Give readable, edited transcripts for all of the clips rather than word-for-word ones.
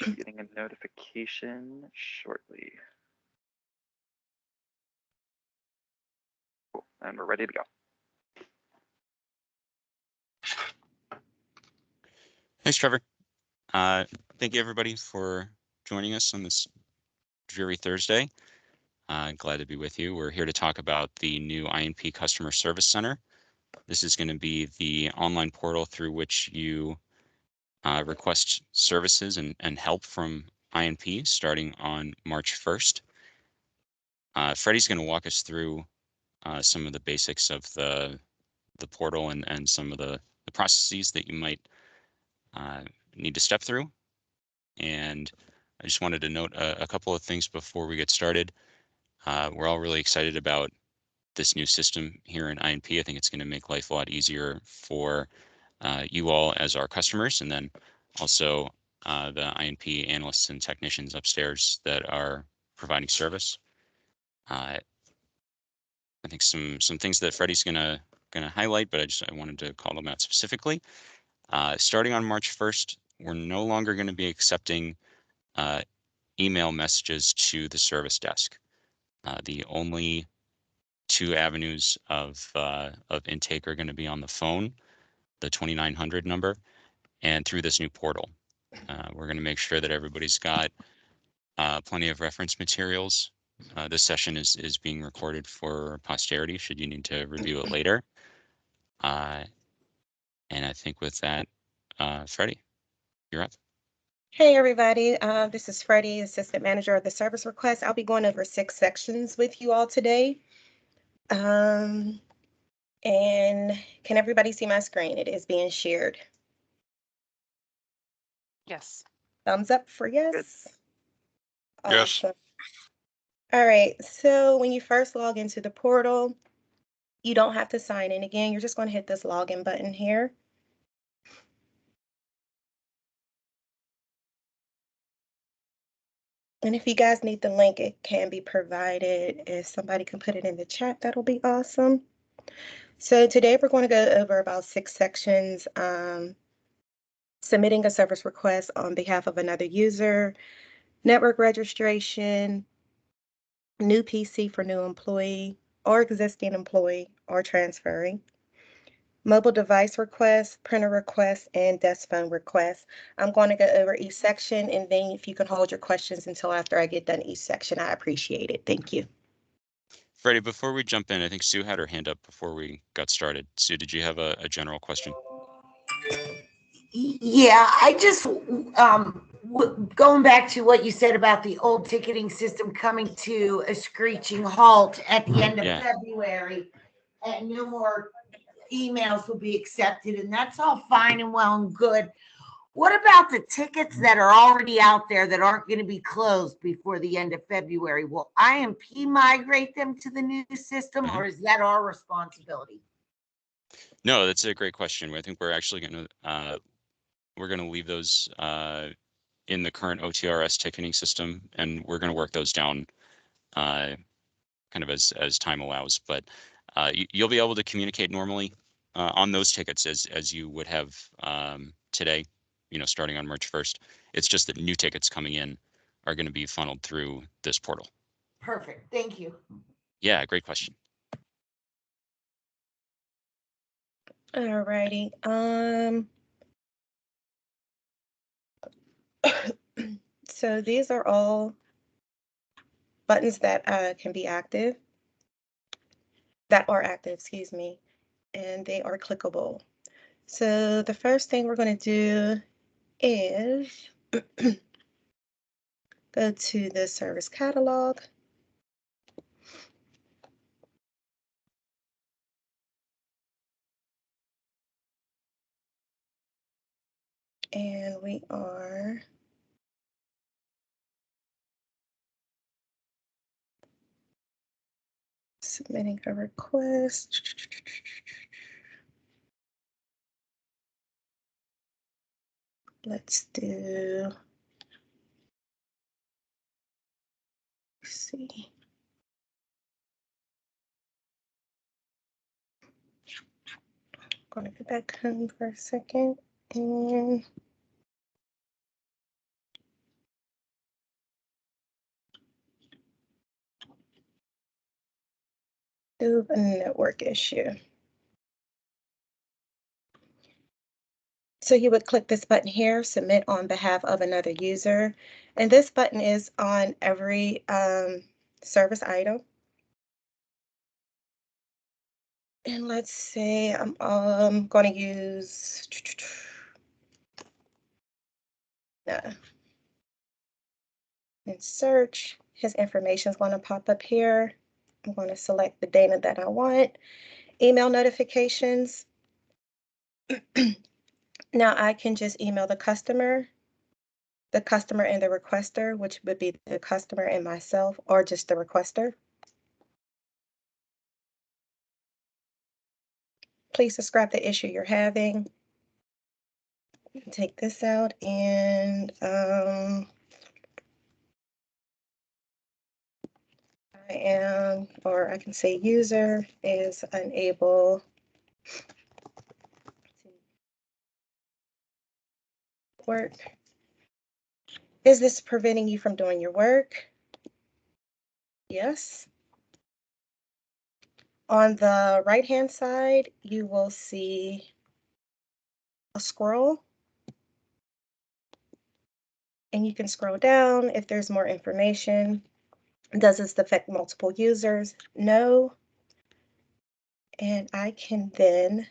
Should be getting a notification shortly. Cool. And we're ready to go. Thanks, Trevor. Thank you, everybody, for joining us on this dreary Thursday. Glad to be with you. We're here to talk about the new INP Customer Service Center. This is going to be the online portal through which you request services and help from INP starting on March 1st. Freddie's going to walk us through some of the basics of the portal and some of the processes that you might need to step through. And I just wanted to note a couple of things before we get started. We're all really excited about this new system here in INP. I think it's going to make life a lot easier for you all as our customers, and then also the INP analysts and technicians upstairs that are providing service. I think some things that Freddie's gonna highlight, but I wanted to call them out specifically. Starting on March 1st, we're no longer going to be accepting email messages to the service desk. The only two avenues of intake are going to be on the phone, the 2900 number, and through this new portal. We're going to make sure that everybody's got plenty of reference materials. This session is being recorded for posterity should you need to review it later. And I think with that, Freddie, you're up. Hey everybody, this is Freddie, Assistant Manager of the Service Request. I'll be going over 6 sections with you all today. And can everybody see my screen? It is being shared. Yes. Thumbs up for yes? Good. Awesome. Yes. All right, so when you first log into the portal, you don't have to sign in again. You're just going to hit this login button here. And if you guys need the link, it can be provided. If somebody can put it in the chat, that'll be awesome. So today we're going to go over about 6 sections. Submitting a service request on behalf of another user, network registration, new PC for new employee or existing employee or transferring, mobile device requests, printer requests, and desk phone requests. I'm going to go over each section, and then if you can hold your questions until after I get done each section, I appreciate it. Thank you. Freddie, before we jump in, I think Sue had her hand up before we got started. Sue, did you have a general question? Yeah, I just, going back to what you said about the old ticketing system coming to a screeching halt at the end of February, and no more emails will be accepted, and that's all fine and well and good. What about the tickets that are already out there that aren't going to be closed before the end of February? Will INP migrate them to the new system, or is that our responsibility? No, that's a great question. I think we're actually going to leave those in the current OTRS ticketing system, and we're going to work those down kind of as time allows. But you'll be able to communicate normally on those tickets as you would have today, starting on March 1st. It's just that new tickets coming in are going to be funneled through this portal. Perfect. Thank you. Yeah, great question. All righty. So these are all buttons that can be active, excuse me, and they are clickable. So the first thing we're going to do is go to the service catalog. And we are submitting a request. Let's do, let's see. I'm going to go back home for a second and do a network issue. So you would click this button here, submit on behalf of another user. And this button is on every service item. And let's say I'm going to use and search. His information is going to pop up here. I'm going to select the data that I want. Email notifications. Now I can just email the customer and the requester, which would be the customer and myself, or just the requester. Please describe the issue you're having. Take this out and I can say user is unable to work. Is this preventing you from doing your work? Yes. On the right-hand side, you will see a scroll. And you can scroll down if there's more information. Does this affect multiple users? No. And I can then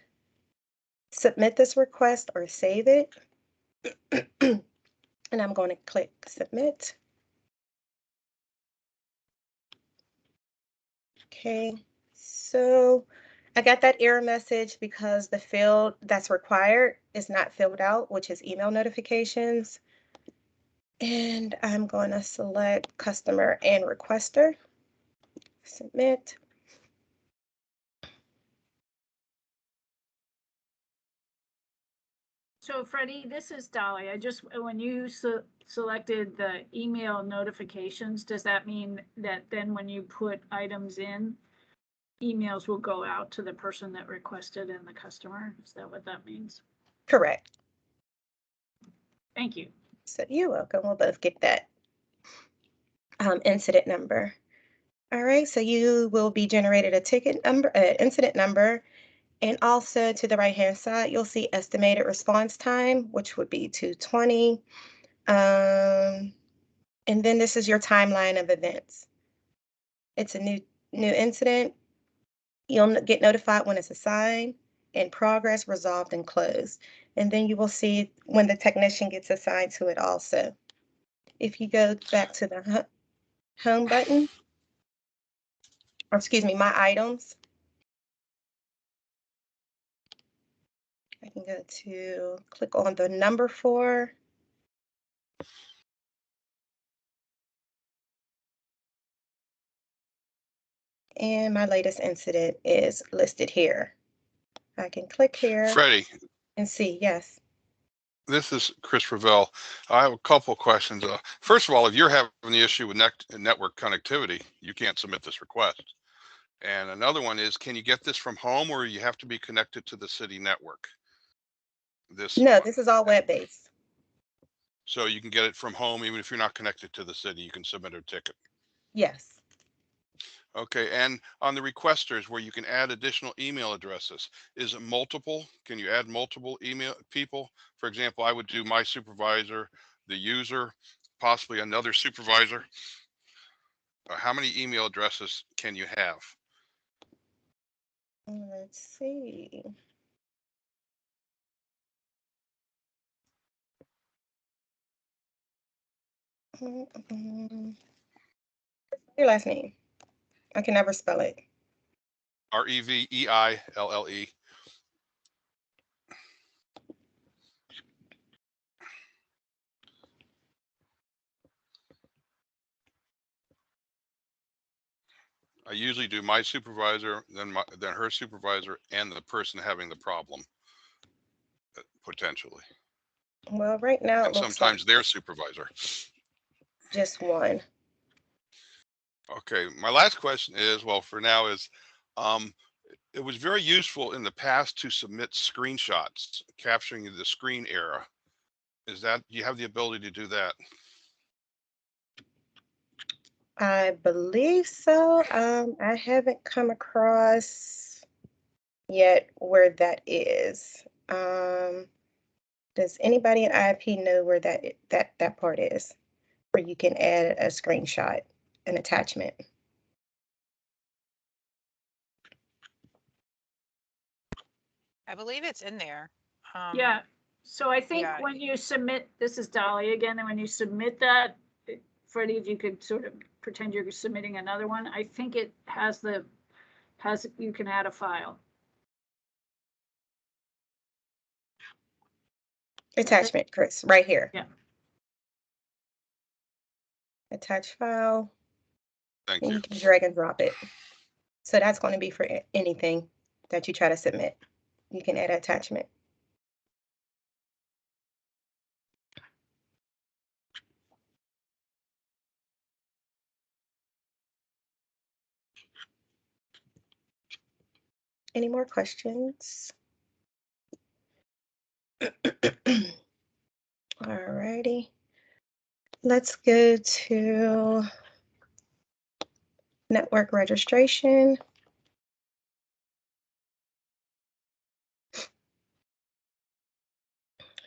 submit this request or save it. And I'm going to click submit. Okay, so I got that error message because the field that's required is not filled out, which is email notifications. And I'm going to select customer and requester. Submit. So Freddie, this is Dolly. When you selected the email notifications, does that mean that then when you put items in, emails will go out to the person that requested and the customer? Is that what that means? Correct. Thank you. So you're welcome. We'll both get that incident number. All right, so you will be generated a ticket number, incident number, and also to the right-hand side, you'll see estimated response time, which would be 220. And then this is your timeline of events. It's a new incident. You'll get notified when it's assigned, in progress, resolved, and closed. And then you will see when the technician gets assigned to it also. If you go back to the home button, or excuse me, my items, I can go to click on the number 4. And my latest incident is listed here. I can click here. Freddie, and see, yes. this is Chris Ravel. I have a couple of questions. First of all, if you're having the issue with network connectivity, you can't submit this request. And another one is, can you get this from home or you have to be connected to the city network? No, this is all web-based. So you can get it from home, even if you're not connected to the city, you can submit a ticket. Yes. Okay, and on the requesters where you can add additional email addresses, is it multiple? Can you add multiple email people? For example, I would do my supervisor, the user, possibly another supervisor. How many email addresses can you have? Let's see. Your last name. I can never spell it. Reveille. I usually do my supervisor, then her supervisor, and the person having the problem, potentially. Well, right now And it looks sometimes like their supervisor. just one. Okay, my last question is, well, for now is, it was very useful in the past to submit screenshots capturing the screen era. Do you have the ability to do that? I believe so. I haven't come across yet where that is. Does anybody in IP know where that part is? Where you can add a screenshot, an attachment. I believe it's in there. Yeah, so I think yeah. when you submit, this is Dolly again, and when you submit that, Freddie, if you could sort of pretend you're submitting another one, I think it has you can add a file. Attachment, Chris, right here. Yeah. Attach file. Thank And you. you can drag and drop it. So that's going to be for anything that you try to submit. You can add attachment. Any more questions? Alrighty. Let's go to network registration.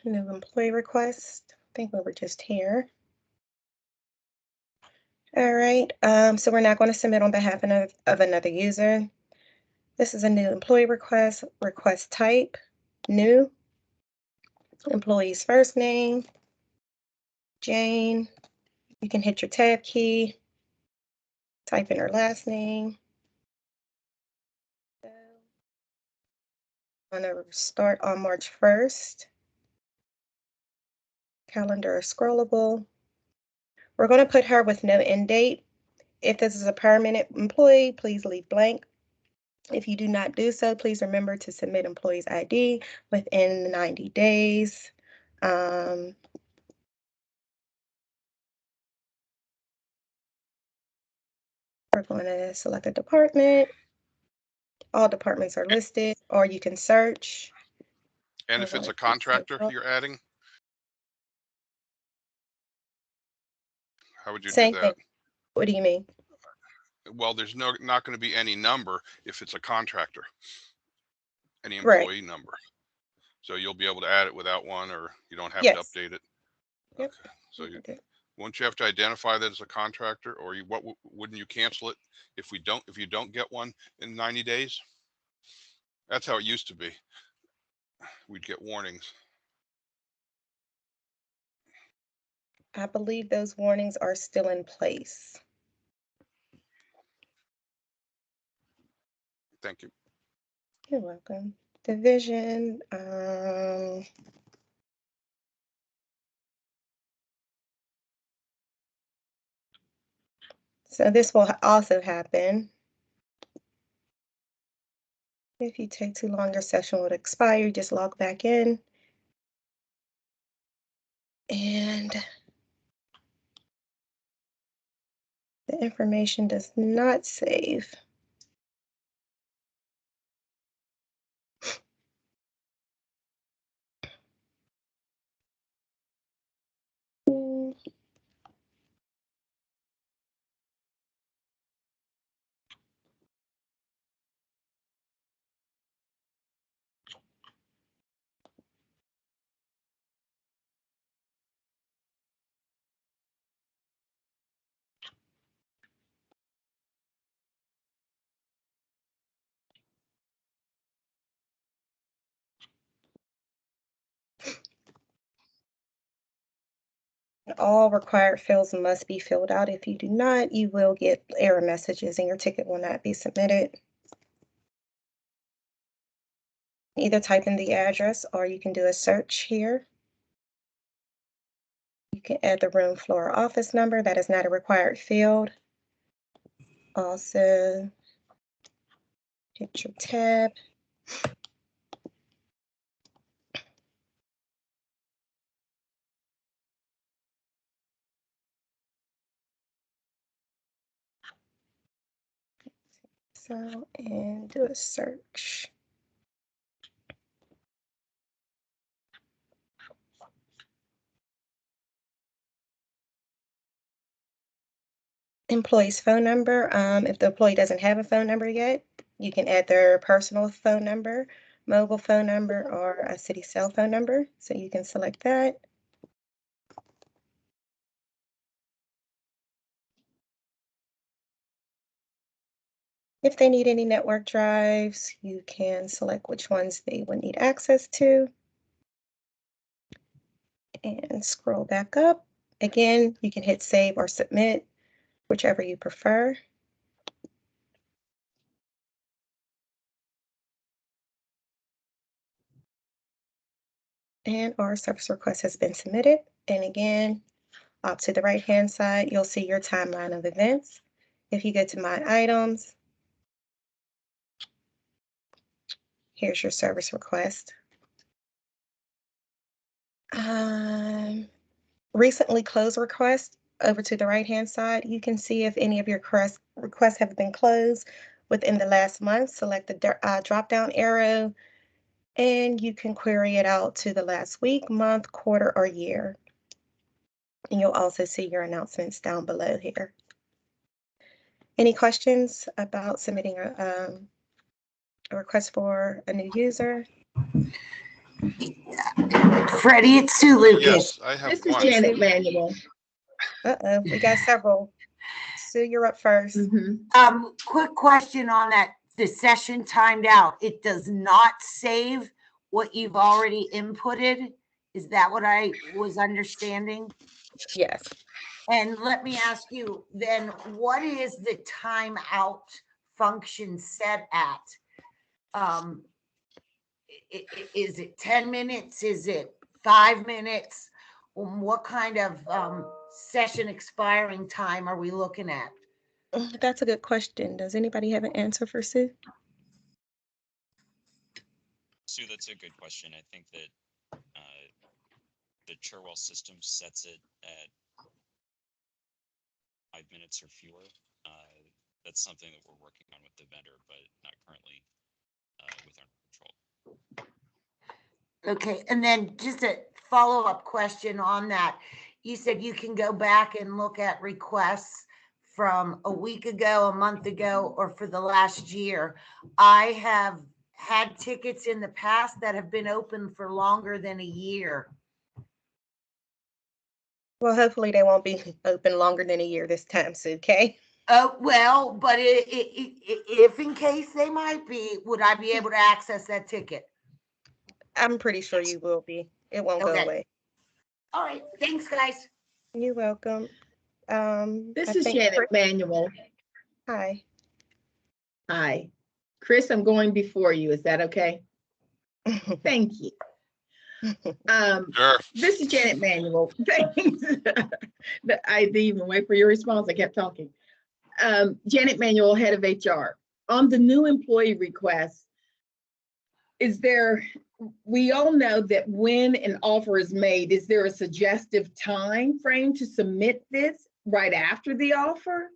New employee request. I think we were just here. All right, so we're not going to submit on behalf of another user. This is a new employee request type, new. Employee's first name, Jane. You can hit your tab key, type in her last name. I'm going to start on March 1st. Calendar is scrollable. We're going to put her with no end date. If this is a permanent employee, please leave blank. If you do not do so, please remember to submit employee's ID within 90 days. We're going to select a department. All departments are listed, or you can search. And if it's a contractor you're adding, how would you Same do thing. that? What do you mean? Well, there's not going to be any number if it's a contractor, any Right. employee number. So you'll be able to add it without one, or you don't have Yes. to update it. Yep. Okay. So won't you have to identify that as a contractor, or wouldn't you cancel it if you don't get one in 90 days? That's how it used to be. We'd get warnings. I believe those warnings are still in place. Thank you. You're welcome. Division. So this will also happen. If you take too long, your session will expire. Just log back in. And the information does not save. All required fields must be filled out. If you do not, you will get error messages and your ticket will not be submitted. Either type in the address or you can do a search here. You can add the room, floor, or office number. That is not a required field. Also, hit your tab. So, and do a search. employee's phone number. If the employee doesn't have a phone number yet, you can add their personal phone number, mobile phone number, or a city cell phone number. So you can select that. If they need any network drives, you can select which ones they would need access to. And scroll back up. Again, you can hit save or submit, whichever you prefer. And our service request has been submitted. And again, up to the right-hand side, you'll see your timeline of events. If you go to My Items, here's your service request. Recently closed requests, over to the right-hand side, you can see if any of your requests have been closed within the last month. Select the drop-down arrow, and you can query it out to the last week, month, quarter, or year. And you'll also see your announcements down below here. Any questions about submitting a request for a new user? Freddie, it's Sue Lucas. Yes, I have This is one. Janet Manuel. Uh-oh, we got several. Sue, you're up first. Quick question on that. The session timed out. It does not save what you've already inputted. Is that what I was understanding? Yes. And let me ask you then, what is the timeout function set at? Is it 10 minutes? Is it 5 minutes? What kind of session expiring time are we looking at? That's a good question. Does anybody have an answer for Sue? Sue, that's a good question. I think that the Cherwell system sets it at 5 minutes or fewer. That's something that we're working on with the vendor, but not currently within our control. Okay, and then just a follow-up question on that. You said you can go back and look at requests from a week ago, a month ago, or for the last year. I have had tickets in the past that have been open for longer than a year. Well, hopefully they won't be open longer than a year this time, Sue, okay? Oh, well, but if in case they might be, would I be able to access that ticket? I'm pretty sure you will be. It won't go Okay. away. All right, thanks, guys. You're welcome. This I is think Janet Chris- Manuel. Hi. Hi. Chris, I'm going before you. Is that okay? Thank you. Sure. This is Janet Manuel. Thanks. I didn't even wait for your response. I kept talking. Janet Manuel, head of HR. On the new employee request, we all know that when an offer is made, is there a suggestive time frame to submit this right after the offer?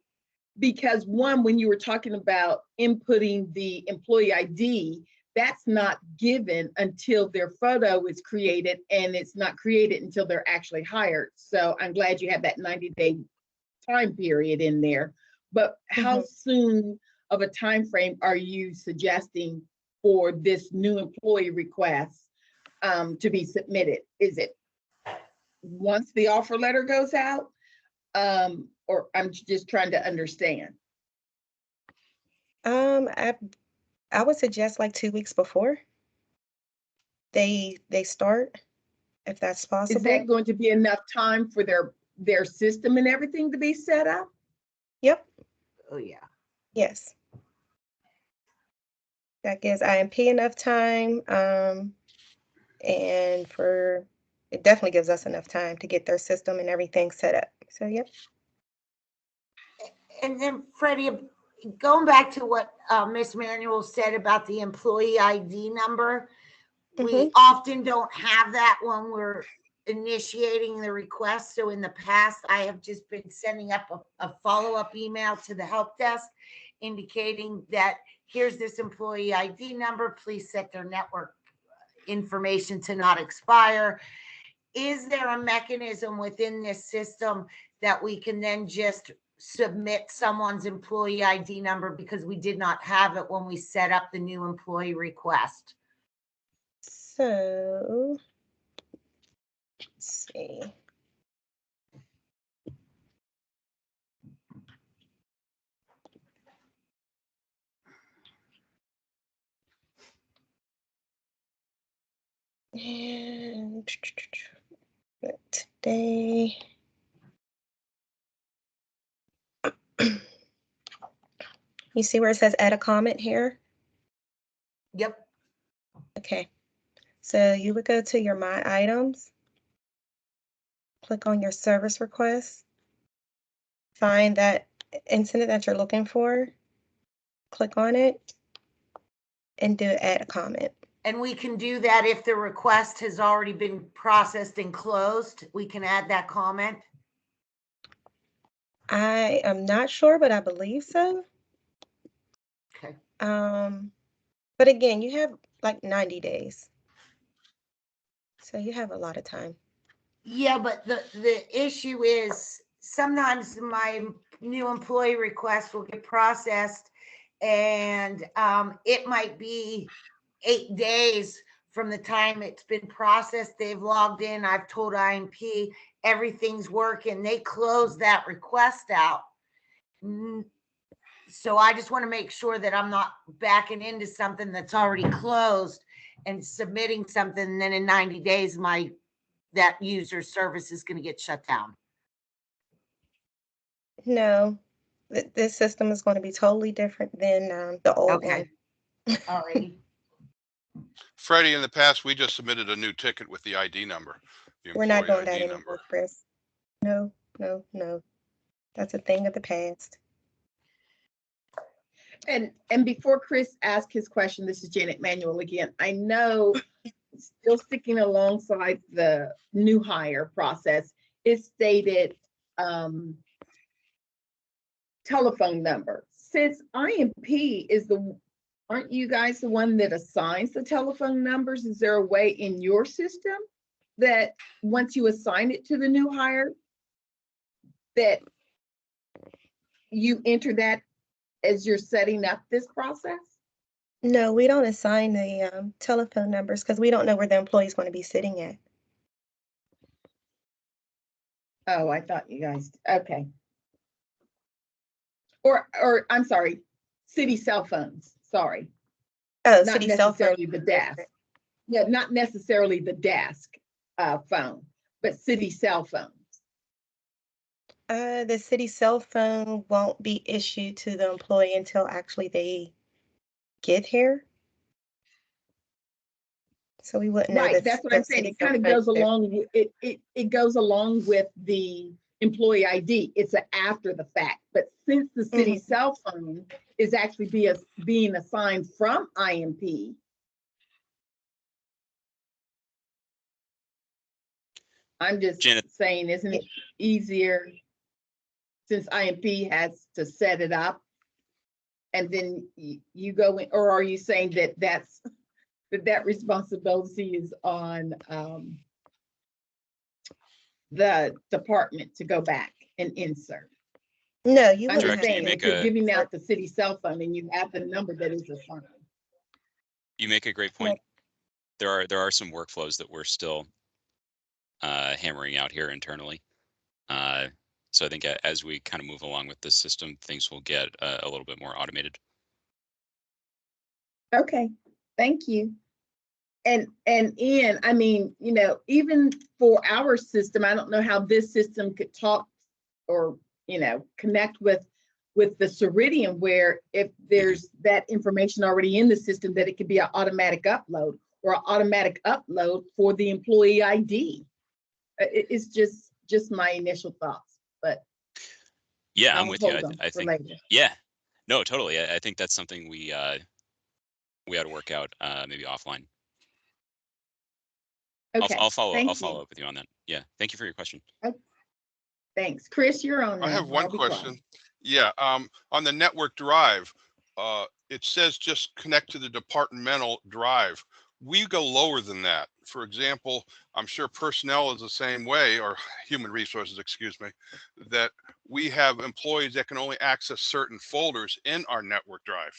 Because one, when you were talking about inputting the employee ID, that's not given until their photo is created, and it's not created until they're actually hired. So I'm glad you have that 90-day time period in there. But how soon of a time frame are you suggesting for this new employee request to be submitted? Is it once the offer letter goes out? Or I'm just trying to understand. I would suggest like 2 weeks before they start, if that's possible. Is that going to be enough time for their system and everything to be set up? Yep. Oh, yeah. Yes. That gives IMP enough time, and it definitely gives us enough time to get their system and everything set up. So, yep. And then Freddie, going back to what Miss Manuel said about the employee ID number, we often don't have that when we're initiating the request. So in the past, I have just been sending up a follow-up email to the help desk indicating that here's this employee ID number. Please set their network information to not expire. Is there a mechanism within this system that we can then just submit someone's employee ID number because we did not have it when we set up the new employee request. So, let's see. And today. You see where it says add a comment here? Yep. Okay. So you would go to your My Items, click on your service request, find that incident that you're looking for, click on it, and do add a comment. And we can do that if the request has already been processed and closed. We can add that comment. I am not sure, but I believe so. Okay. But again, you have like 90 days. So you have a lot of time. Yeah, but the issue is sometimes my new employee request will get processed and it might be 8 days from the time it's been processed. They've logged in. I've told IMP everything's working. They close that request out. So I just want to make sure that I'm not backing into something that's already closed and submitting something. And then in 90 days, that user service is going to get shut down. No, this system is going to be totally different than the old Okay. one. All right. Freddie, in the past, we just submitted a new ticket with the ID number. We're not doing that ID anymore, number. Chris. No, no, no. That's a thing of the past. And before Chris asks his question, this is Janet Manuel again. I know still sticking alongside the new hire process, it stated telephone number. Since IMP is aren't you guys the one that assigns the telephone numbers? Is there a way in your system that once you assign it to the new hire, that you enter that as you're setting up this process? No, we don't assign the telephone numbers because we don't know where the employee is going to be sitting at. Oh, I thought you guys, okay. Or I'm sorry, city cell phones, sorry. Oh, Not city cell phone. necessarily the desk. Yeah, not necessarily the desk phone, but city cell phones. The city cell phone won't be issued to the employee until actually they get here. So we wouldn't know Right, that's what I'm saying. It kind of goes along with it goes along with the employee ID. It's an after the fact. But since the city cell phone is actually being assigned from IMP, I'm just saying, isn't it easier since IMP has to set it up and then you go in, or are you saying that responsibility is on the department to go back and insert? No, you I'm wouldn't just saying, if you're giving out the city cell phone and you have the number that is assigned. You make a great point. There are some workflows that we're still hammering out here internally. So I think as we kind of move along with this system, things will get a little bit more automated. Okay, thank you. And Ian, I mean, you know, even for our system, I don't know how this system could talk or, you know, connect with the Ceridian, where if there's that information already in the system, that it could be an automatic upload or an automatic upload for the employee ID. It's just my initial thoughts, but yeah, I'm with you. I think later. Yeah, no, totally. I think that's something we ought to work out maybe offline. Okay, I'll follow you. up with you on that. Yeah, thank you for your question. Okay. Thanks, Chris. You're on. I have one question. Yeah, on the network drive, it says just connect to the departmental drive. we go lower than that. For example, I'm sure personnel is the same way, or human resources, excuse me, that we have employees that can only access certain folders in our network drive.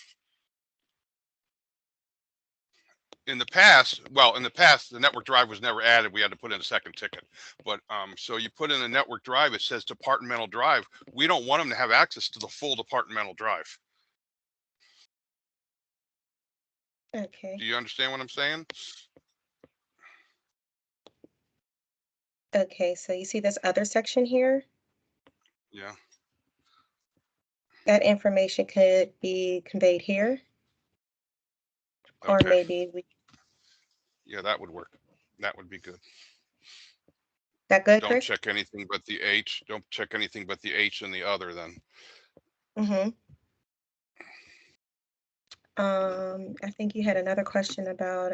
In the past, the network drive was never added. We had to put in a second ticket. But so you put in a network drive, it says departmental drive. We don't want them to have access to the full departmental drive. Okay. Do you understand what I'm saying? Okay, so you see this other section here? Yeah. That information could be conveyed here. Or Okay. maybe we, Yeah, that would work. That would be good. that good, Don't Chris? check anything but the H. Don't check anything but the H and the other then. Mm-hmm. I think you had another question about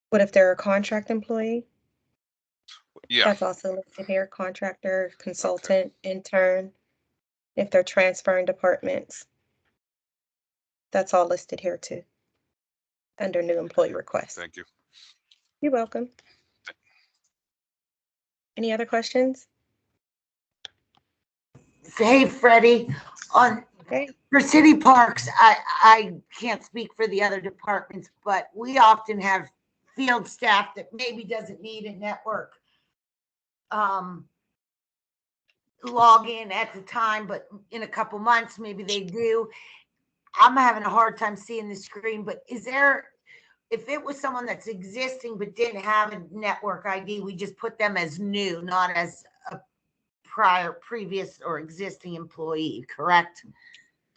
what if they're a contract employee? Yeah. That's also listed here, contractor, consultant, intern, if they're transferring departments. That's all listed here too, under new employee requests. Thank you. You're welcome. Any other questions? Hey, Freddie, Okay. for city parks, I can't speak for the other departments, but we often have field staff that maybe doesn't need a network log in at the time, but in a couple months, maybe they do. I'm having a hard time seeing the screen, but is there, if it was someone that's existing but didn't have a network ID, we just put them as new, not as a previous or existing employee, correct?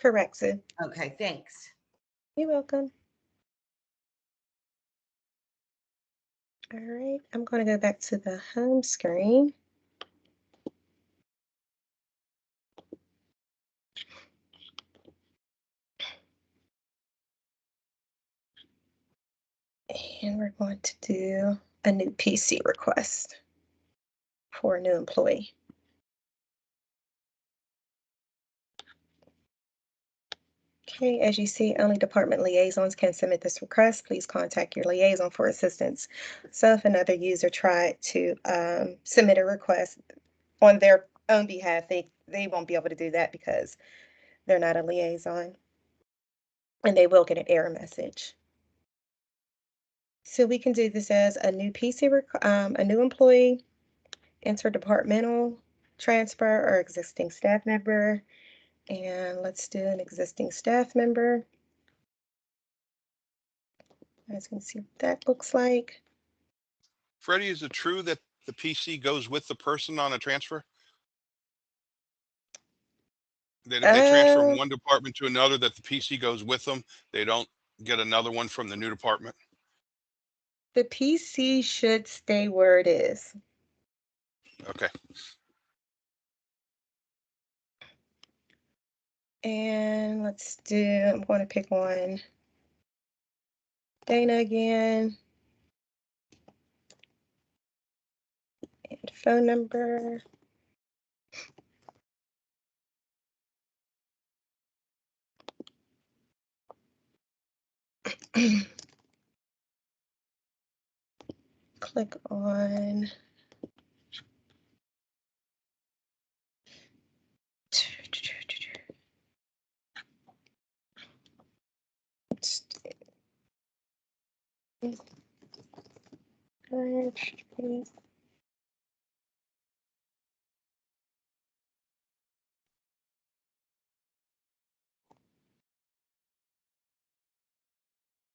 Correct, Sue. Okay, thanks. You're welcome. All right, I'm going to go back to the home screen. And we're going to do a new PC request for a new employee. Okay, as you see, only department liaisons can submit this request. Please contact your liaison for assistance. So if another user tried to submit a request on their own behalf, they won't be able to do that because they're not a liaison. And they will get an error message. So we can do this as a new PC, a new employee, interdepartmental transfer, or existing staff member. And let's do an existing staff member. As you can see what that looks like. Freddie, is it true that the PC goes with the person on a transfer? That if they transfer from one department to another, that the PC goes with them, they don't get another one from the new department? The PC should stay where it is. Okay. And let's do, I'm going to pick one. Dana again. And phone number. Click on.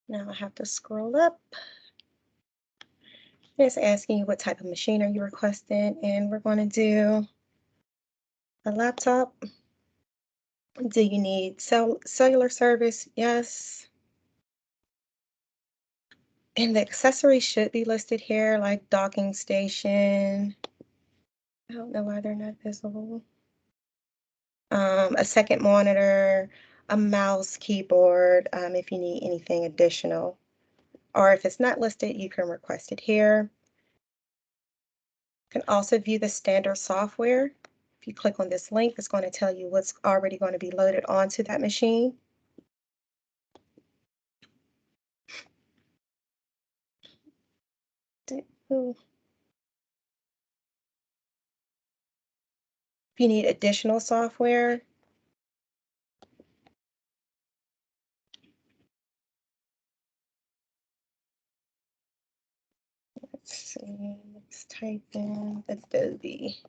Now I have to scroll up. It's asking you what type of machine are you requesting, and we're going to do a laptop. Do you need cellular service? Yes. And the accessories should be listed here, like docking station. I don't know why they're not visible. A second monitor, a mouse, keyboard, if you need anything additional. Or if it's not listed, you can request it here. You can also view the standard software. If you click on this link, it's going to tell you what's already going to be loaded onto that machine. If you need additional software, let's see, let's type in Adobe.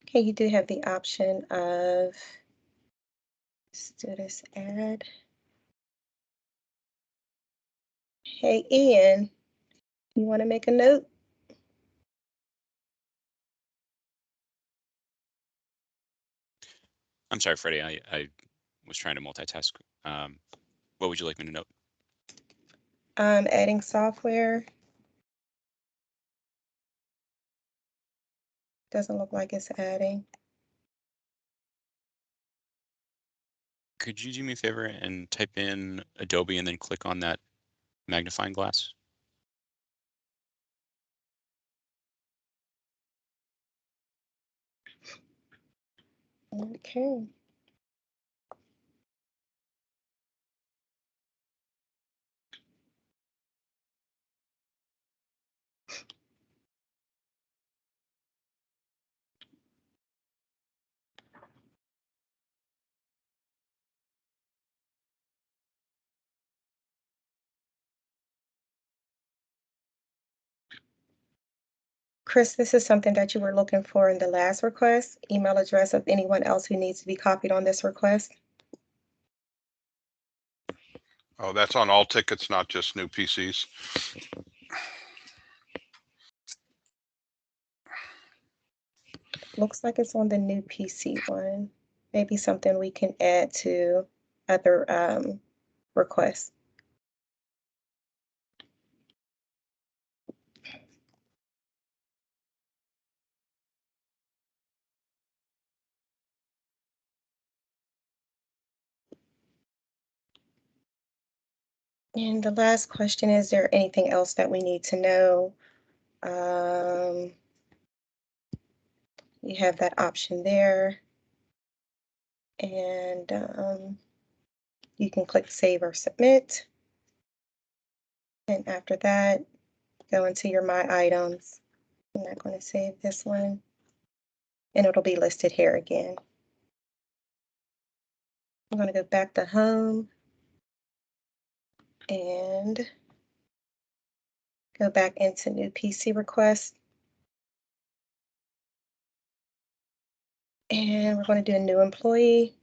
Okay, you do have the option of, let's do this ad. Hey, Ian, you want to make a note? I'm sorry, Freddie. I was trying to multitask. What would you like me to note? Adding software. Doesn't look like it's adding. Could you do me a favor and type in Adobe and then click on that magnifying glass? Okay. Chris, this is something that you were looking for in the last request. Email address of anyone else who needs to be copied on this request. Oh, that's on all tickets, not just new PCs. Looks like it's on the new PC one. Maybe something we can add to other requests. And the last question, is there anything else that we need to know? You have that option there. And you can click Save or Submit. And after that, go into your My Items. I'm not going to save this one. And it'll be listed here again. I'm going to go back to Home and go back into New PC Request. And we're going to do a new employee.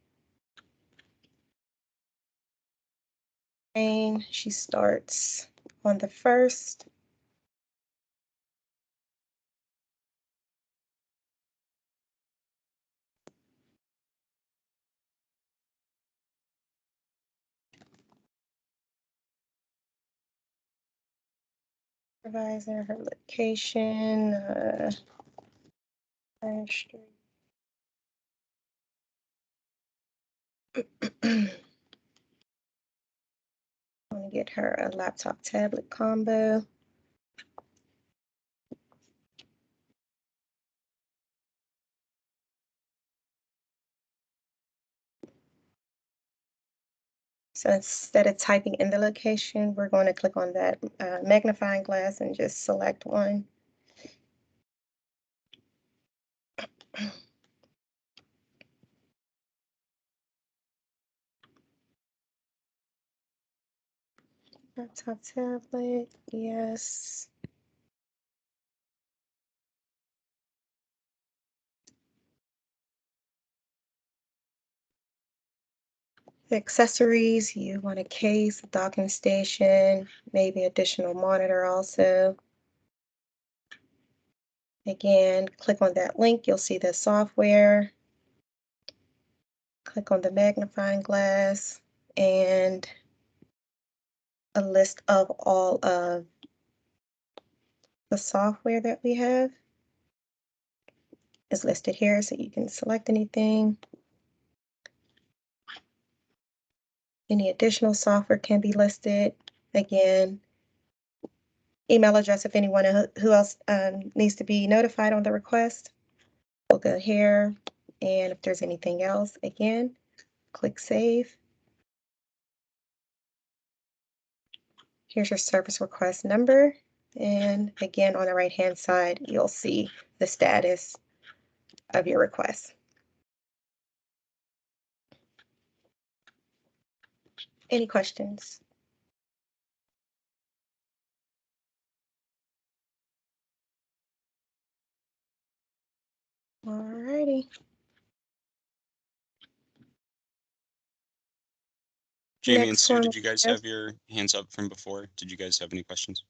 And she starts on the 1st. Supervisor, her location, Fire Street. I'm going to get her a laptop tablet combo. So instead of typing in the location, we're going to click on that magnifying glass and just select one. Laptop tablet, yes. The accessories, you want a case, a docking station, maybe additional monitor also. Again, click on that link, you'll see the software. Click on the magnifying glass and a list of all of the software that we have is listed here, so you can select anything. Any additional software can be listed. Again, email address if anyone who else needs to be notified on the request. We'll go here, and if there's anything else, again, click Save. Here's your service request number, and again, on the right-hand side, you'll see the status of your request. Any questions? Alrighty. Jamie and Next Sue, one. did you guys have your hands up from before? Did you guys have any questions?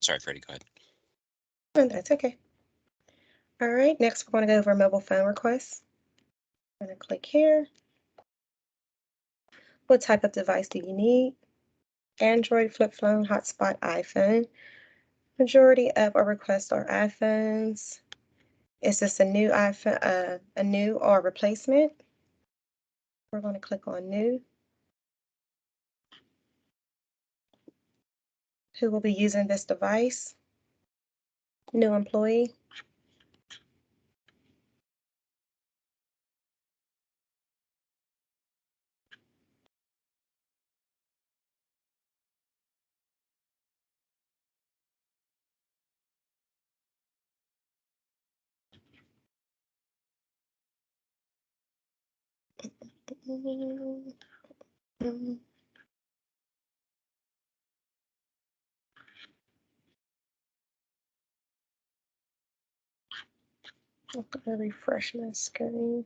Sorry, Freddie, go ahead. Oh, that's okay. All right, next we're going to go over mobile phone requests. I'm going to click here. What type of device do you need? Android, flip phone, hotspot, iPhone. Majority of our requests are iPhones. Is this a new iPhone, a new or replacement? We're going to click on new. Who will be using this device? New employee. I'm going to refresh my screen.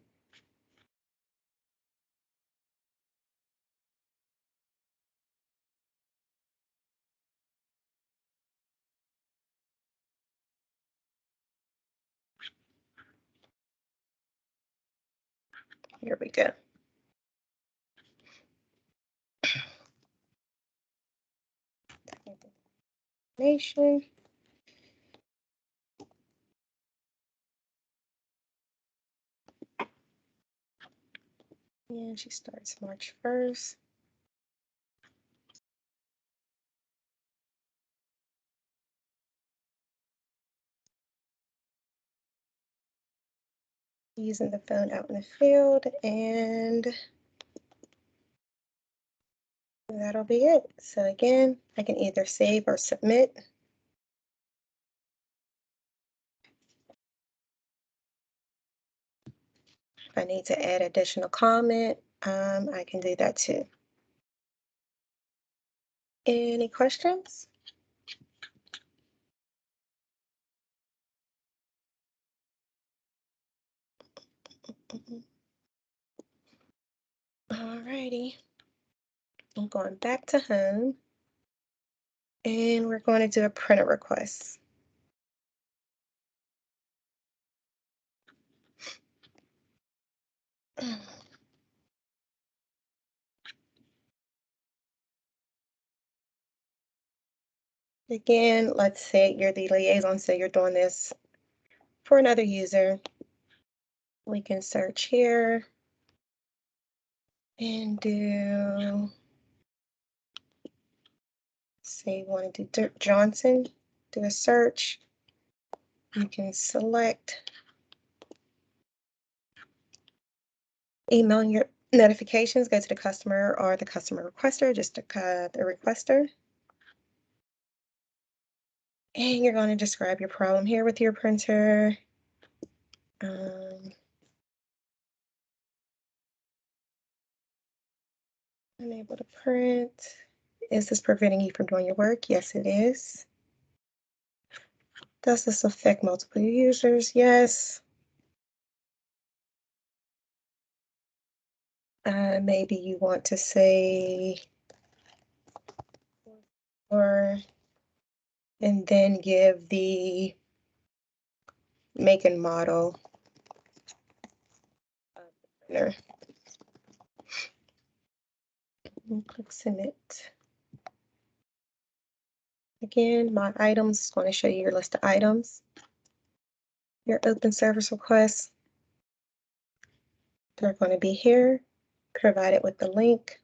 Here we go. Nation. And she starts March 1st. Using the phone out in the field, and that'll be it. So again, I can either save or submit. If I need to add additional comment, I can do that too. Any questions? Alrighty. I'm going back to home, and we're going to do a printer request. Again, let's say you're the liaison, so you're doing this for another user. We can search here and do, say you want to do Dirk Johnson, do a search. You can select email your notifications, go to the customer or the customer requester, just the requester. And you're going to describe your problem here with your printer. Unable to print. Is this preventing you from doing your work? Yes, it is. Does this affect multiple users? Yes. Maybe you want to say, or, and then give the make and model of the printer. And click submit. Again, my items is going to show you your list of items. Your open service requests, they're going to be here, provided with the link.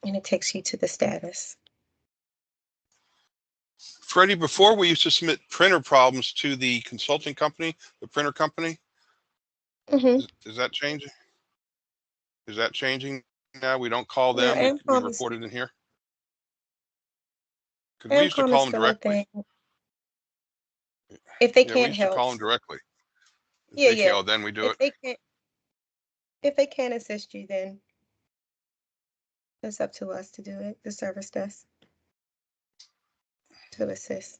And it takes you to the status. Freddie, before we used to submit printer problems to the consulting company, the printer company. Is that changing? Is that changing now? We don't call them, we report it in here? Because we used to call them directly. If they Yeah, we can't used to help. call them directly. If Yeah, they yeah. can't, then we do it. If they can't assist you, then it's up to us to do it, the service desk, to assist.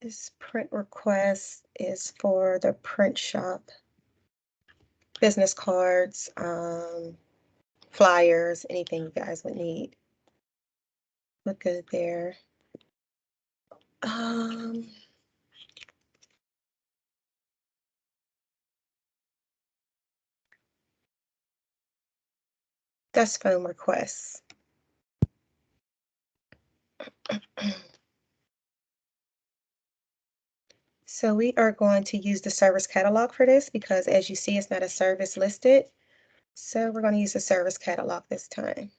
This print request is for the print shop. Business cards, flyers, anything you guys would need. Look good there. Desk phone requests. So we are going to use the service catalog for this because as you see, it's not a service listed. So we're going to use the service catalog this time.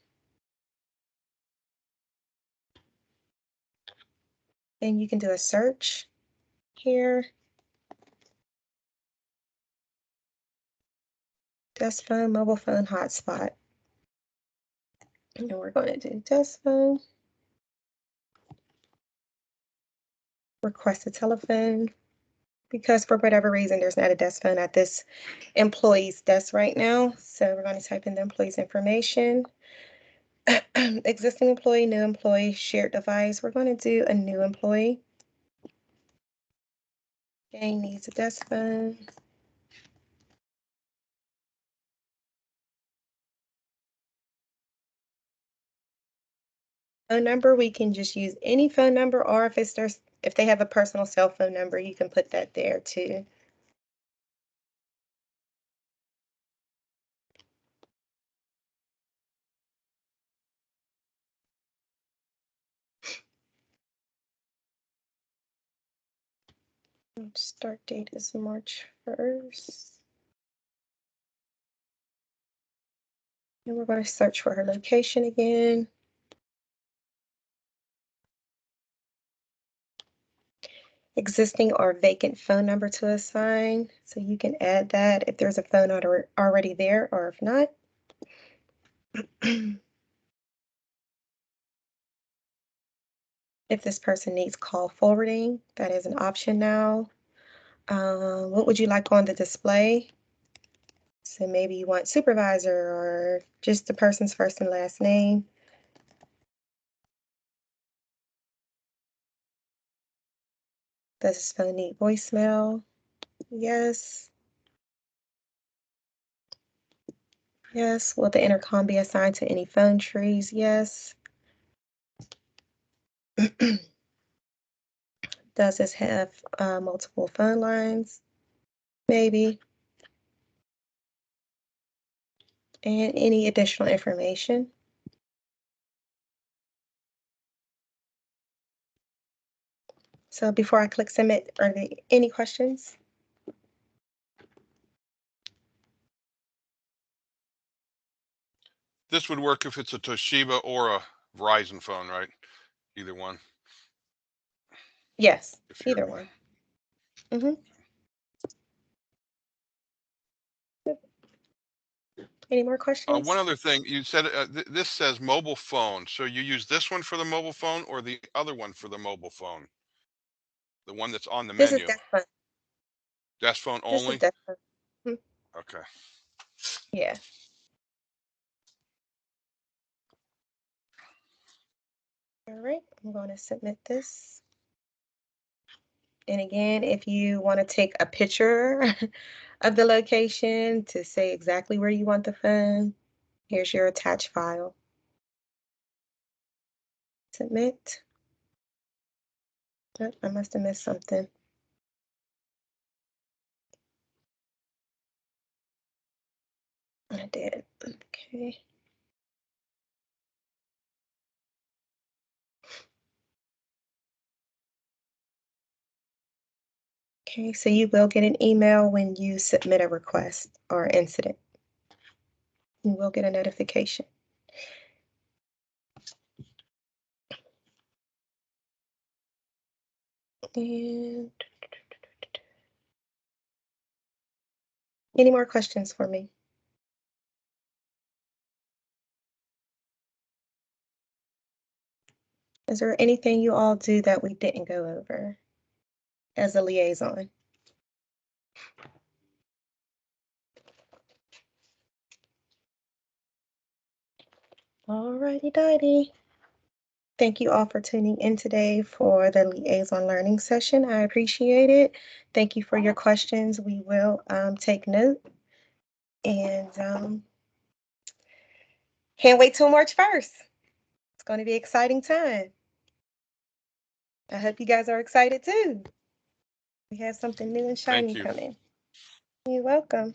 And you can do a search here. Desk phone, mobile phone, hotspot. And we're going to do desk phone. Request a telephone. Because for whatever reason, there's not a desk phone at this employee's desk right now. So we're going to type in the employee's information. Existing employee, new employee, shared device. We're going to do a new employee. Gang needs a desk phone. Phone number, we can just use any phone number, or if they have a personal cell phone number, you can put that there too. Start date is March 1st. And we're going to search for her location again. Existing or vacant phone number to assign. So you can add that if there's a phone already there or if not. If this person needs call forwarding, that is an option now. What would you like on the display? So maybe you want supervisor or just the person's first and last name. Does this phone need voicemail? Yes. Yes. Will the intercom be assigned to any phone trees? Yes. Does this have multiple phone lines? Maybe. And any additional information? So before I click submit, are there any questions? This would work if it's a Toshiba or a Verizon phone, right? Either one. Yes, if you're- either one. Mm-hmm. Any more questions? One other thing, you said this says mobile phone. So you use this one for the mobile phone or the other one for the mobile phone? The one that's on the This is menu. desk phone. Desk phone This is only? desk phone. Okay. Yeah. All right, I'm going to submit this. And again, if you want to take a picture of the location to say exactly where you want the phone, here's your attached file. Submit. Oh, I must have missed something. I did. Okay. Okay, so you will get an email when you submit a request or incident. You will get a notification. And any more questions for me? Is there anything you all do that we didn't go over as a liaison? Alrighty, righty. Thank you all for tuning in today for the liaison learning session. I appreciate it. Thank you for your questions. We will take note. And can't wait till March 1st. It's going to be an exciting time. I hope you guys are excited too. We have something new and shiny you. coming. You're welcome.